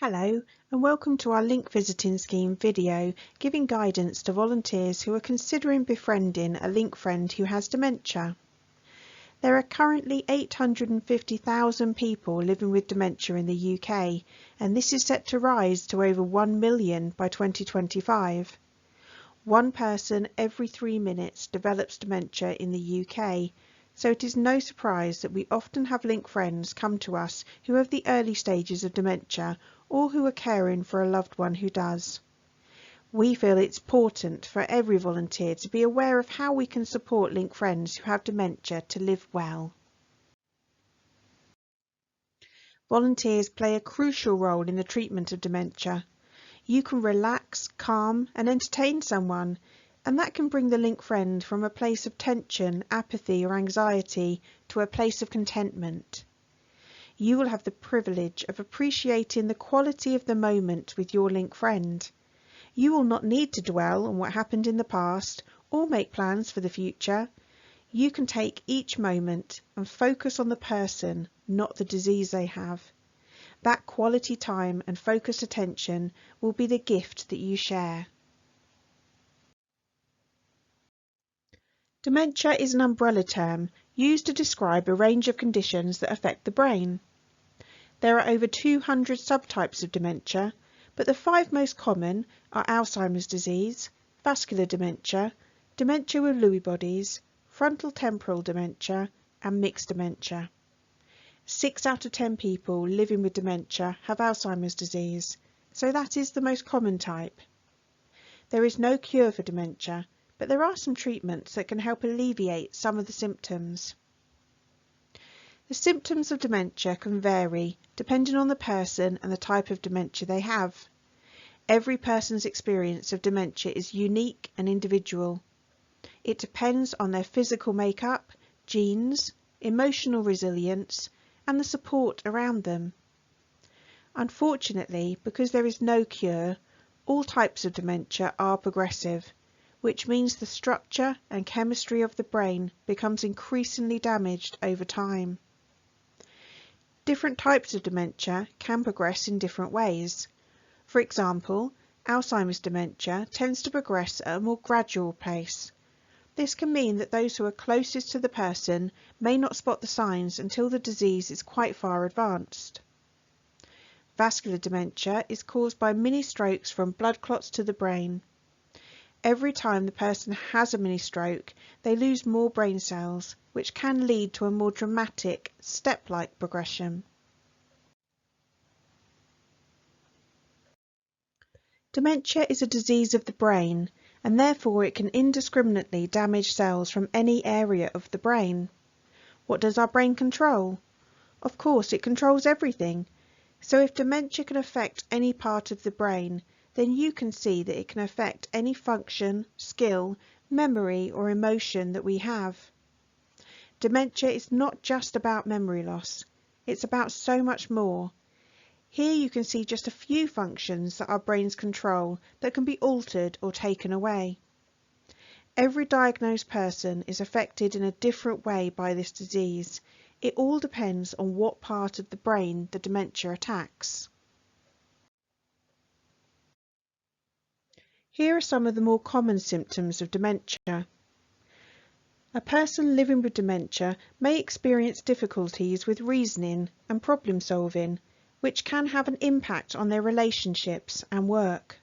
Hello and welcome to our link visiting scheme video giving guidance to volunteers who are considering befriending a link friend who has dementia. There are currently 850,000 people living with dementia in the UK, and this is set to rise to over 1 million by 2025. One person every 3 minutes develops dementia in the UK, so it is no surprise that we often have link friends come to us who have the early stages of dementia or who are caring for a loved one who does. We feel it's important for every volunteer to be aware of how we can support link friends who have dementia to live well. Volunteers play a crucial role in the treatment of dementia. You can relax, calm and entertain someone, and that can bring the link friend from a place of tension, apathy or anxiety to a place of contentment. You will have the privilege of appreciating the quality of the moment with your link friend. You will not need to dwell on what happened in the past or make plans for the future. You can take each moment and focus on the person, not the disease they have. That quality time and focused attention will be the gift that you share. Dementia is an umbrella term used to describe a range of conditions that affect the brain. There are over 200 subtypes of dementia, but the 5 most common are Alzheimer's disease, vascular dementia, dementia with Lewy bodies, frontal temporal dementia, and mixed dementia. 6 out of 10 people living with dementia have Alzheimer's disease, so that is the most common type. There is no cure for dementia, but there are some treatments that can help alleviate some of the symptoms. The symptoms of dementia can vary depending on the person and the type of dementia they have. Every person's experience of dementia is unique and individual. It depends on their physical makeup, genes, emotional resilience, and the support around them. Unfortunately, because there is no cure, all types of dementia are progressive, which means the structure and chemistry of the brain becomes increasingly damaged over time. Different types of dementia can progress in different ways. For example, Alzheimer's dementia tends to progress at a more gradual pace. This can mean that those who are closest to the person may not spot the signs until the disease is quite far advanced. Vascular dementia is caused by mini strokes from blood clots to the brain. Every time the person has a mini stroke, they lose more brain cells, which can lead to a more dramatic, step-like progression. Dementia is a disease of the brain, and therefore it can indiscriminately damage cells from any area of the brain. What does our brain control? Of course, it controls everything. So if dementia can affect any part of the brain, then you can see that it can affect any function, skill, memory or emotion that we have. Dementia is not just about memory loss, it's about so much more. Here you can see just a few functions that our brains control that can be altered or taken away. Every diagnosed person is affected in a different way by this disease. It all depends on what part of the brain the dementia attacks. Here are some of the more common symptoms of dementia. A person living with dementia may experience difficulties with reasoning and problem solving, which can have an impact on their relationships and work.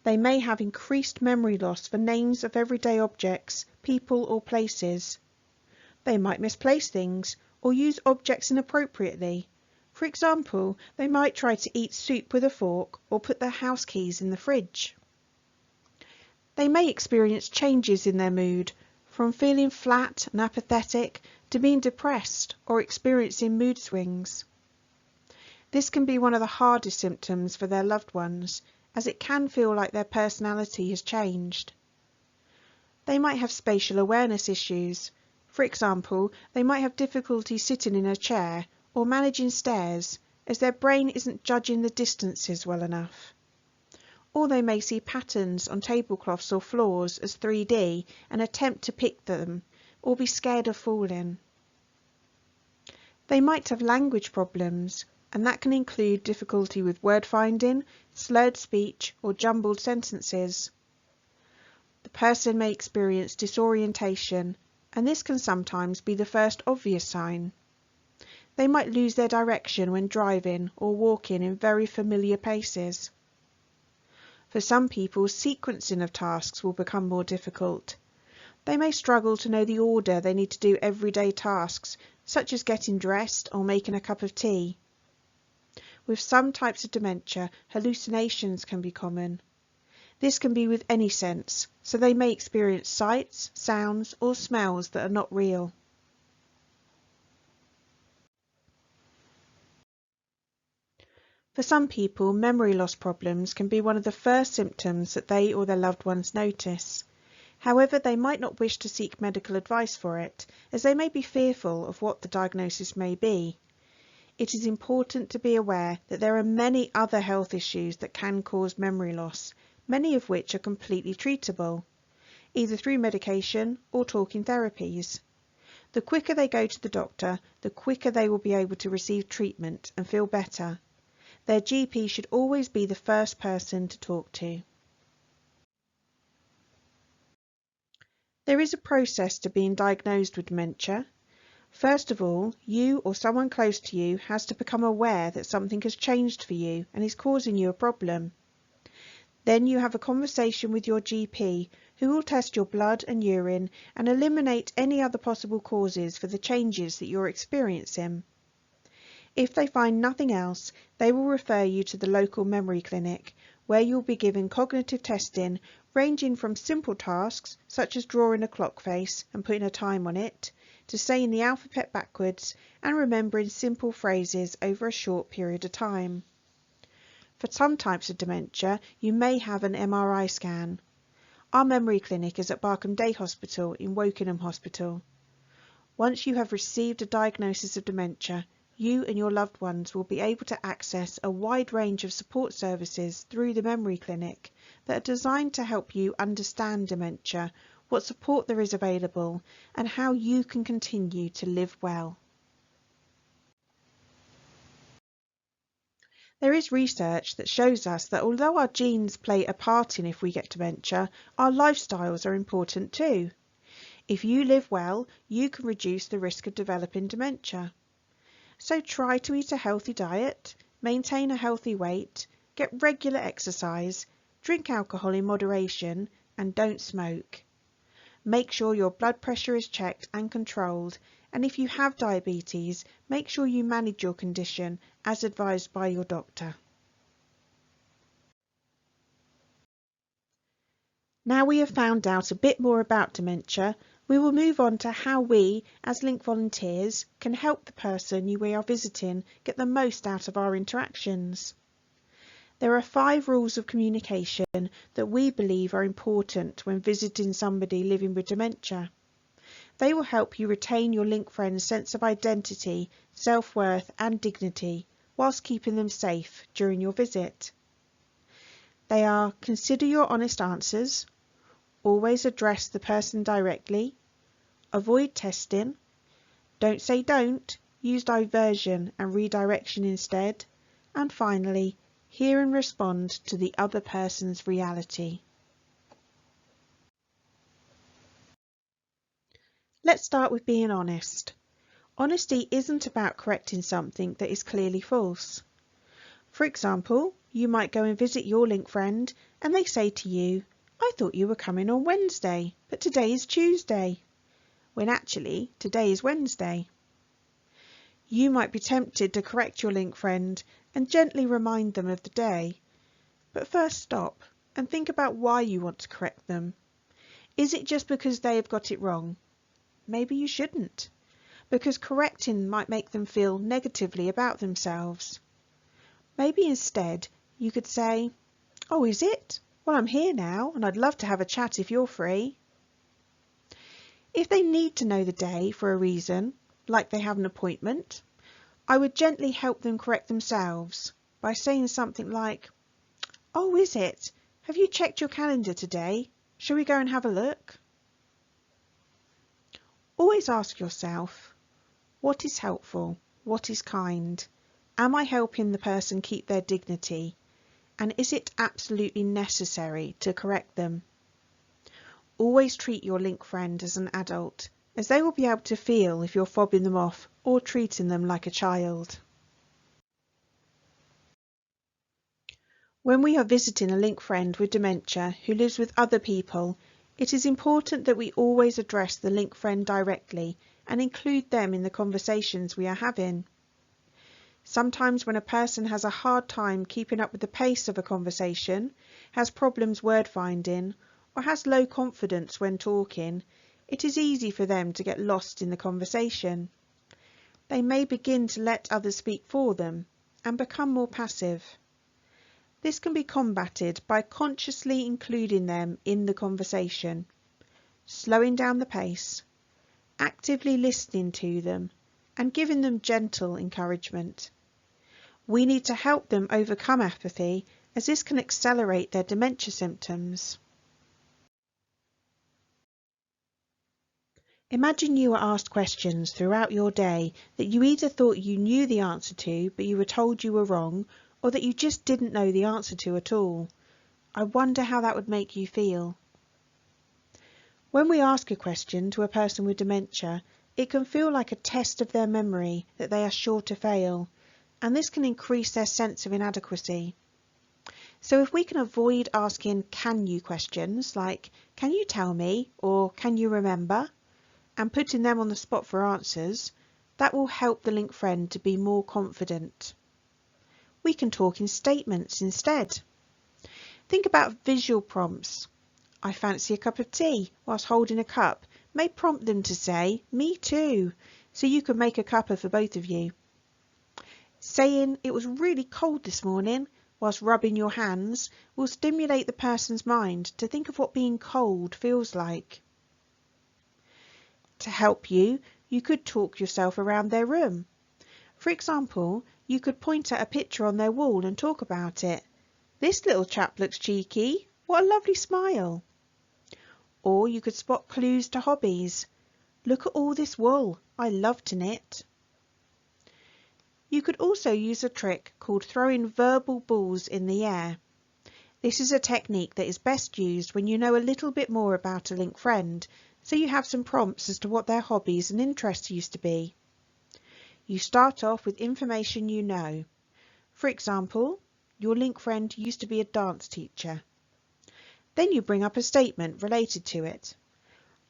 They may have increased memory loss for names of everyday objects, people or places. They might misplace things or use objects inappropriately. For example, they might try to eat soup with a fork or put their house keys in the fridge. They may experience changes in their mood, from feeling flat and apathetic to being depressed or experiencing mood swings. This can be one of the hardest symptoms for their loved ones, as it can feel like their personality has changed. They might have spatial awareness issues. For example, they might have difficulty sitting in a chair or managing stairs, as their brain isn't judging the distances well enough. Or they may see patterns on tablecloths or floors as 3D and attempt to pick them, or be scared of falling. They might have language problems, and that can include difficulty with word finding, slurred speech, or jumbled sentences. The person may experience disorientation, and this can sometimes be the first obvious sign. They might lose their direction when driving or walking in very familiar places. For some people, sequencing of tasks will become more difficult. They may struggle to know the order they need to do everyday tasks, such as getting dressed or making a cup of tea. With some types of dementia, hallucinations can be common. This can be with any sense, so they may experience sights, sounds, or smells that are not real. For some people, memory loss problems can be one of the first symptoms that they or their loved ones notice. However, they might not wish to seek medical advice for it, as they may be fearful of what the diagnosis may be. It is important to be aware that there are many other health issues that can cause memory loss, many of which are completely treatable, either through medication or talking therapies. The quicker they go to the doctor, the quicker they will be able to receive treatment and feel better. Their GP should always be the first person to talk to. There is a process to being diagnosed with dementia. First of all, you or someone close to you has to become aware that something has changed for you and is causing you a problem. Then you have a conversation with your GP, who will test your blood and urine and eliminate any other possible causes for the changes that you're experiencing. If they find nothing else, they will refer you to the local memory clinic, where you'll be given cognitive testing ranging from simple tasks such as drawing a clock face and putting a time on it, to saying the alphabet backwards and remembering simple phrases over a short period of time. For some types of dementia, you may have an MRI scan. Our memory clinic is at Barkham Day Hospital in Wokingham Hospital. Once you have received a diagnosis of dementia, you and your loved ones will be able to access a wide range of support services through the memory clinic that are designed to help you understand dementia, what support there is available, and how you can continue to live well. There is research that shows us that although our genes play a part in if we get dementia, our lifestyles are important too. If you live well, you can reduce the risk of developing dementia. So try to eat a healthy diet, maintain a healthy weight, get regular exercise, drink alcohol in moderation, and don't smoke. Make sure your blood pressure is checked and controlled, and if you have diabetes, make sure you manage your condition as advised by your doctor. Now we have found out a bit more about dementia, we will move on to how we, as Link volunteers, can help the person we are visiting get the most out of our interactions. There are 5 rules of communication that we believe are important when visiting somebody living with dementia. They will help you retain your Link friend's sense of identity, self-worth and dignity, whilst keeping them safe during your visit. They are: consider your honest answers, always address the person directly, avoid testing, don't say don't, use diversion and redirection instead, and finally, hear and respond to the other person's reality. Let's start with being honest. Honesty isn't about correcting something that is clearly false. For example, you might go and visit your Link friend and they say to you, "I thought you were coming on Wednesday, but today is Tuesday," when actually today is Wednesday. You might be tempted to correct your Link friend and gently remind them of the day, but first stop and think about why you want to correct them. Is it just because they have got it wrong? Maybe you shouldn't, because correcting might make them feel negatively about themselves. Maybe instead you could say, "Oh, is it? Well, I'm here now and I'd love to have a chat if you're free." If they need to know the day for a reason, like they have an appointment, I would gently help them correct themselves by saying something like, "Oh, is it? Have you checked your calendar today? Shall we go and have a look?" Always ask yourself, what is helpful? What is kind? Am I helping the person keep their dignity? And is it absolutely necessary to correct them? Always treat your link friend as an adult, as they will be able to feel if you're fobbing them off or treating them like a child. When we are visiting a link friend with dementia who lives with other people, it is important that we always address the link friend directly and include them in the conversations we are having. Sometimes when a person has a hard time keeping up with the pace of a conversation, has problems word finding, or has low confidence when talking, it is easy for them to get lost in the conversation. They may begin to let others speak for them and become more passive. This can be combated by consciously including them in the conversation, slowing down the pace, actively listening to them, and giving them gentle encouragement. We need to help them overcome apathy, as this can accelerate their dementia symptoms. Imagine you were asked questions throughout your day that you either thought you knew the answer to, but you were told you were wrong, or that you just didn't know the answer to at all. I wonder how that would make you feel. When we ask a question to a person with dementia, it can feel like a test of their memory that they are sure to fail, and this can increase their sense of inadequacy. So if we can avoid asking "can you" questions like "can you tell me" or "can you remember?" and putting them on the spot for answers, that will help the link friend to be more confident. We can talk in statements instead. Think about visual prompts. "I fancy a cup of tea" whilst holding a cup may prompt them to say "me too," so you can make a cuppa for both of you. Saying "it was really cold this morning" whilst rubbing your hands will stimulate the person's mind to think of what being cold feels like. To help you, you could talk yourself around their room. For example, you could point at a picture on their wall and talk about it. "This little chap looks cheeky. What a lovely smile." Or you could spot clues to hobbies. "Look at all this wool. I love to knit." You could also use a trick called throwing verbal balls in the air. This is a technique that is best used when you know a little bit more about a link friend, so you have some prompts as to what their hobbies and interests used to be. You start off with information you know. For example, your link friend used to be a dance teacher. Then you bring up a statement related to it.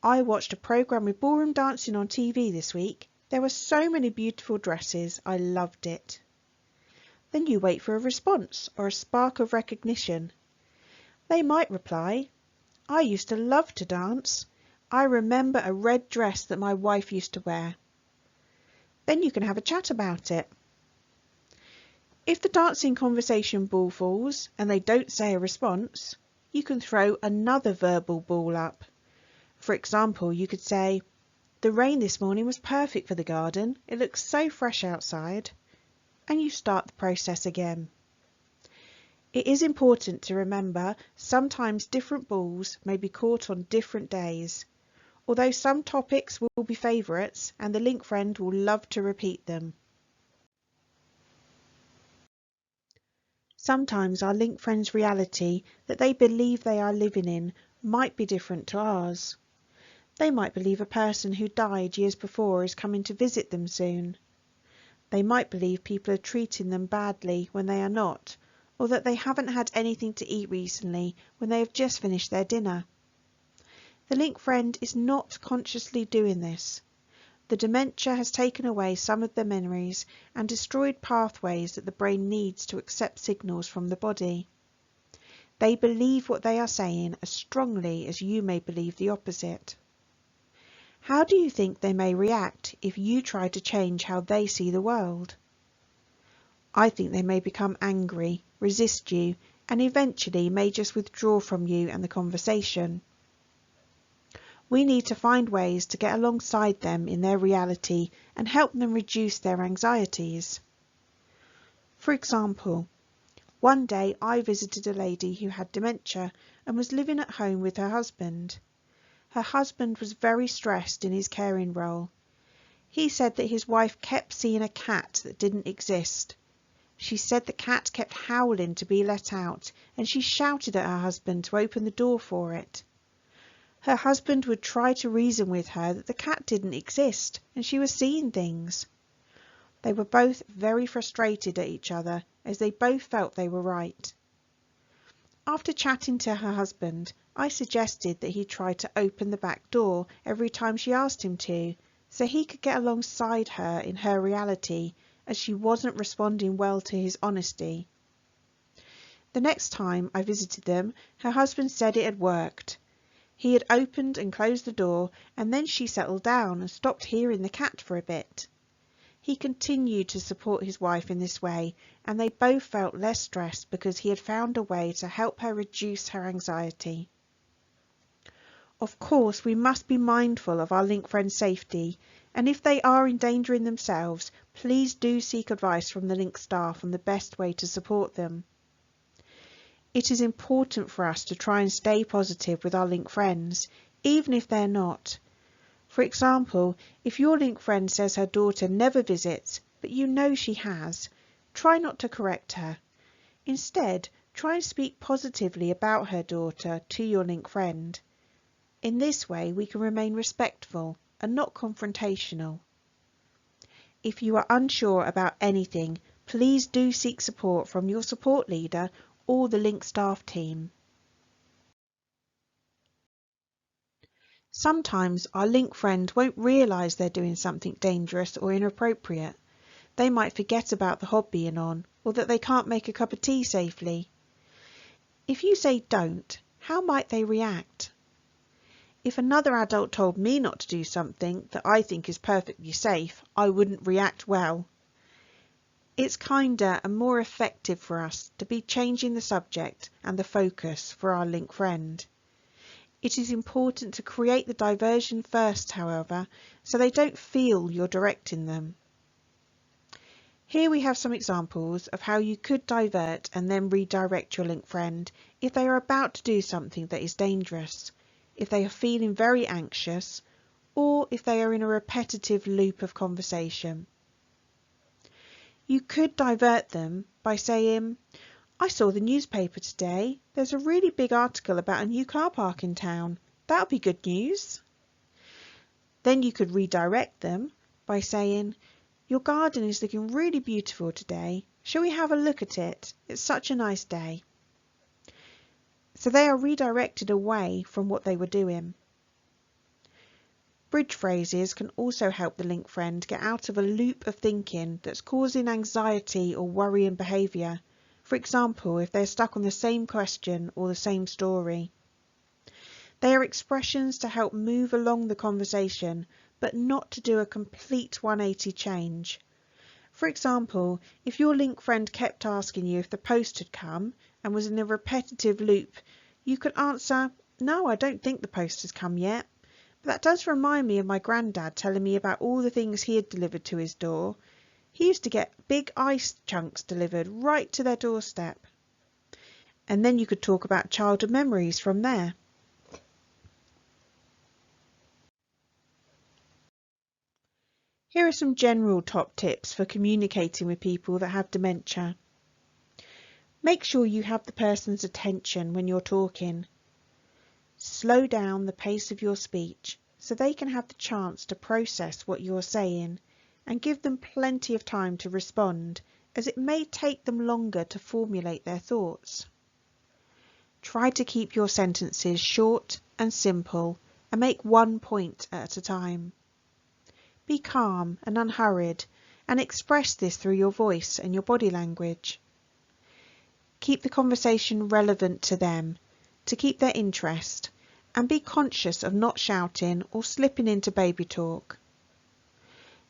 "I watched a programme with ballroom dancing on TV this week. There were so many beautiful dresses. I loved it." Then you wait for a response or a spark of recognition. They might reply, "I used to love to dance. I remember a red dress that my wife used to wear." Then you can have a chat about it. If the dancing conversation ball falls and they don't say a response, you can throw another verbal ball up. For example, you could say, "The rain this morning was perfect for the garden. It looks so fresh outside." And you start the process again. It is important to remember sometimes different balls may be caught on different days, although some topics will be favourites and the link friend will love to repeat them. Sometimes our link friend's reality that they believe they are living in might be different to ours. They might believe a person who died years before is coming to visit them soon. They might believe people are treating them badly when they are not, or that they haven't had anything to eat recently when they have just finished their dinner. The link friend is not consciously doing this. The dementia has taken away some of the memories and destroyed pathways that the brain needs to accept signals from the body. They believe what they are saying as strongly as you may believe the opposite. How do you think they may react if you try to change how they see the world? I think they may become angry, resist you, and eventually may just withdraw from you and the conversation. We need to find ways to get alongside them in their reality and help them reduce their anxieties. For example, one day I visited a lady who had dementia and was living at home with her husband. Her husband was very stressed in his caring role. He said that his wife kept seeing a cat that didn't exist, She said the cat kept howling to be let out, and she shouted at her husband to open the door for it. Her husband would try to reason with her that the cat didn't exist and she was seeing things. They were both very frustrated at each other as they both felt they were right. After chatting to her husband, I suggested that he try to open the back door every time she asked him to, so he could get alongside her in her reality, as she wasn't responding well to his honesty. The next time I visited them, her husband said it had worked. He had opened and closed the door, and then she settled down and stopped hearing the cat for a bit. He continued to support his wife in this way, and they both felt less stressed because he had found a way to help her reduce her anxiety. Of course, we must be mindful of our link friends' safety, and if they are endangering themselves, please do seek advice from the link staff on the best way to support them. It is important for us to try and stay positive with our link friends, even if they're not. For example, if your link friend says her daughter never visits, but you know she has, try not to correct her. Instead, try and speak positively about her daughter to your link friend. In this way, we can remain respectful and not confrontational. If you are unsure about anything, please do seek support from your support leader or the link staff team. Sometimes our link friend won't realise they're doing something dangerous or inappropriate. They might forget about the hob being on, or that they can't make a cup of tea safely. If you say don't, how might they react? If another adult told me not to do something that I think is perfectly safe, I wouldn't react well. It's kinder and more effective for us to be changing the subject and the focus for our link friend. It is important to create the diversion first, however, so they don't feel you're directing them. Here we have some examples of how you could divert and then redirect your link friend if they are about to do something that is dangerous, if they are feeling very anxious, or if they are in a repetitive loop of conversation. You could divert them by saying, "I saw the newspaper today. There's a really big article about a new car park in town. That'll be good news." Then you could redirect them by saying, "Your garden is looking really beautiful today. Shall we have a look at it? It's such a nice day." So they are redirected away from what they were doing. Bridge phrases can also help the link friend get out of a loop of thinking that's causing anxiety or worrying behaviour. For example, if they're stuck on the same question or the same story. They are expressions to help move along the conversation, but not to do a complete 180 change. For example, if your link friend kept asking you if the post had come and was in a repetitive loop, you could answer, "No, I don't think the post has come yet. But that does remind me of my granddad telling me about all the things he had delivered to his door. He used to get big ice chunks delivered right to their doorstep." And then you could talk about childhood memories from there. Here are some general top tips for communicating with people that have dementia. Make sure you have the person's attention when you're talking. Slow down the pace of your speech so they can have the chance to process what you're saying, and give them plenty of time to respond, as it may take them longer to formulate their thoughts. Try to keep your sentences short and simple and make one point at a time. Be calm and unhurried, and express this through your voice and your body language. Keep the conversation relevant to them, to keep their interest, and be conscious of not shouting or slipping into baby talk.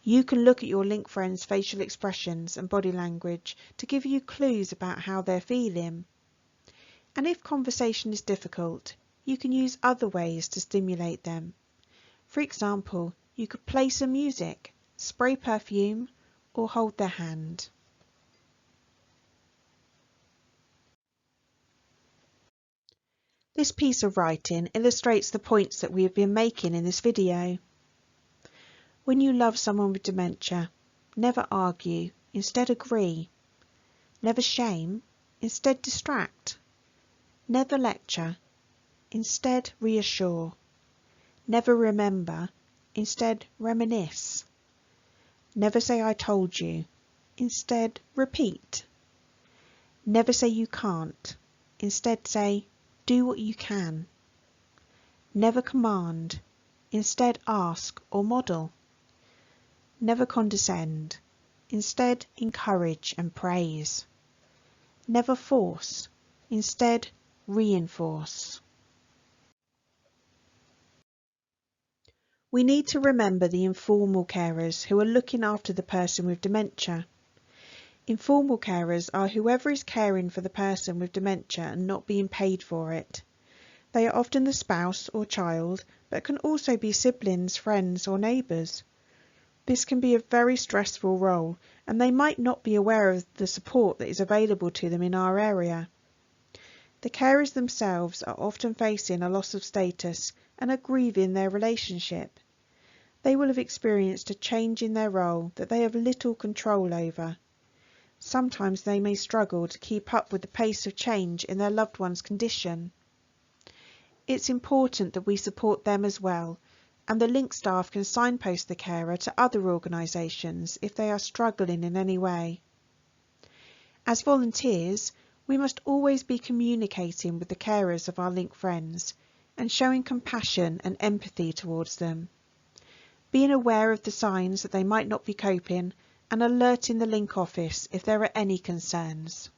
You can look at your link friends' facial expressions and body language to give you clues about how they're feeling. And if conversation is difficult, you can use other ways to stimulate them. For example, you could play some music, spray perfume, or hold their hand. This piece of writing illustrates the points that we have been making in this video. When you love someone with dementia, never argue, instead agree. Never shame, instead distract. Never lecture, instead reassure. Never remember, instead reminisce. Never say I told you, instead repeat. Never say you can't, instead say do what you can. Never command, instead ask or model. Never condescend, instead encourage and praise. Never force, instead reinforce. We need to remember the informal carers who are looking after the person with dementia. Informal carers are whoever is caring for the person with dementia and not being paid for it. They are often the spouse or child, but can also be siblings, friends or neighbours. This can be a very stressful role, and they might not be aware of the support that is available to them in our area. The carers themselves are often facing a loss of status and are grieving their relationship. They will have experienced a change in their role that they have little control over. Sometimes they may struggle to keep up with the pace of change in their loved one's condition. It's important that we support them as well, and the link staff can signpost the carer to other organisations if they are struggling in any way. As volunteers, we must always be communicating with the carers of our link friends and showing compassion and empathy towards them. Being aware of the signs that they might not be coping and alerting the link office if there are any concerns.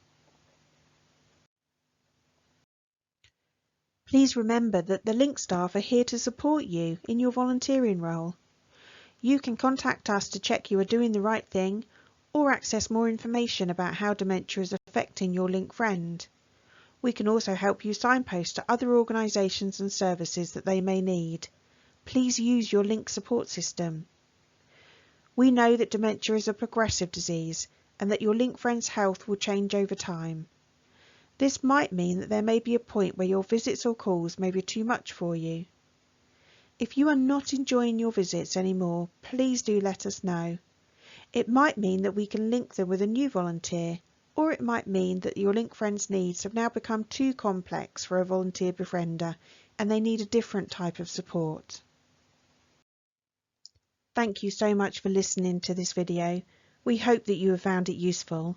Please remember that the link staff are here to support you in your volunteering role. You can contact us to check you are doing the right thing or access more information about how dementia is affecting your link friend. We can also help you signpost to other organisations and services that they may need. Please use your link support system. We know that dementia is a progressive disease and that your link friend's health will change over time. This might mean that there may be a point where your visits or calls may be too much for you. If you are not enjoying your visits anymore, please do let us know. It might mean that we can link them with a new volunteer, or it might mean that your link friend's needs have now become too complex for a volunteer befriender and they need a different type of support. Thank you so much for listening to this video. We hope that you have found it useful.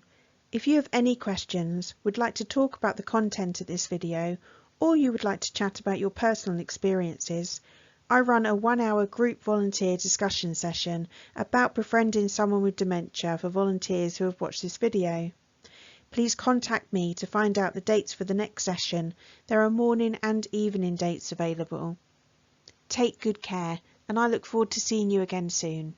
If you have any questions, would like to talk about the content of this video, or you would like to chat about your personal experiences, I run a 1-hour group volunteer discussion session about befriending someone with dementia for volunteers who have watched this video. Please contact me to find out the dates for the next session. There are morning and evening dates available. Take good care, and I look forward to seeing you again soon.